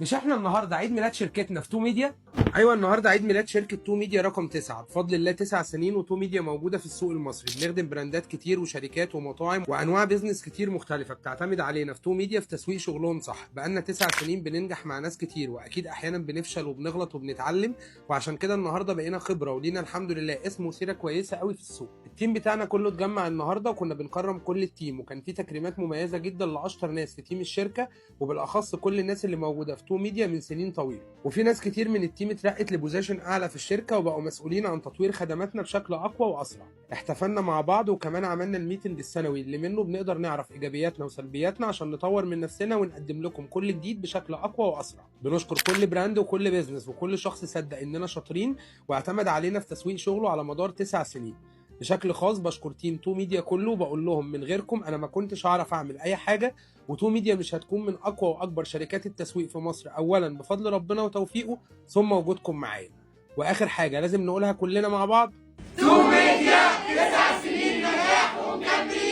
مش احنا النهارده عيد ميلاد شركتنا في تو ميديا؟ ايوه النهارده عيد ميلاد شركه تو ميديا رقم 9 بفضل الله. 9 سنين وتو ميديا موجوده في السوق المصري، بنخدم براندات كتير وشركات ومطاعم وانواع بيزنس كتير مختلفه بتعتمد علينا في تو ميديا في تسويق شغلهم صح. بقالنا 9 سنين بننجح مع ناس كتير، واكيد احيانا بنفشل وبنغلط وبنتعلم، وعشان كده النهارده بقينا خبره ولينا الحمد لله اسم وسيره كويسه قوي في السوق. التيم بتاعنا كله اتجمع النهارده وكنا بنكرم كل التيم، وكان في تكريمات مميزه جدا لاشطر ناس في تيم الشركه، وبالاخص كل الناس اللي موجوده في تو ميديا من سنين طويله. وفي ناس كتير من التيم اترقت لبوزيشن اعلى في الشركه وبقوا مسؤولين عن تطوير خدماتنا بشكل اقوى واسرع. احتفلنا مع بعض وكمان عملنا الميتنج السنوي اللي منه بنقدر نعرف ايجابياتنا وسلبياتنا عشان نطور من نفسنا ونقدم لكم كل جديد بشكل اقوى واسرع. بنشكر كل براند وكل بيزنس وكل شخص صدق اننا شاطرين واعتمد علينا في تسويق شغله على مدار 9 سنين. بشكل خاص بشكر تيم تو ميديا كله وبقول لهم من غيركم انا ما كنتش هعرف اعمل اي حاجه، وتو ميديا مش هتكون من اقوى واكبر شركات التسويق في مصر اولا بفضل ربنا وتوفيقه ثم وجودكم معايا. واخر حاجه لازم نقولها كلنا مع بعض: تو ميديا 9 سنين نجاح ومكملين.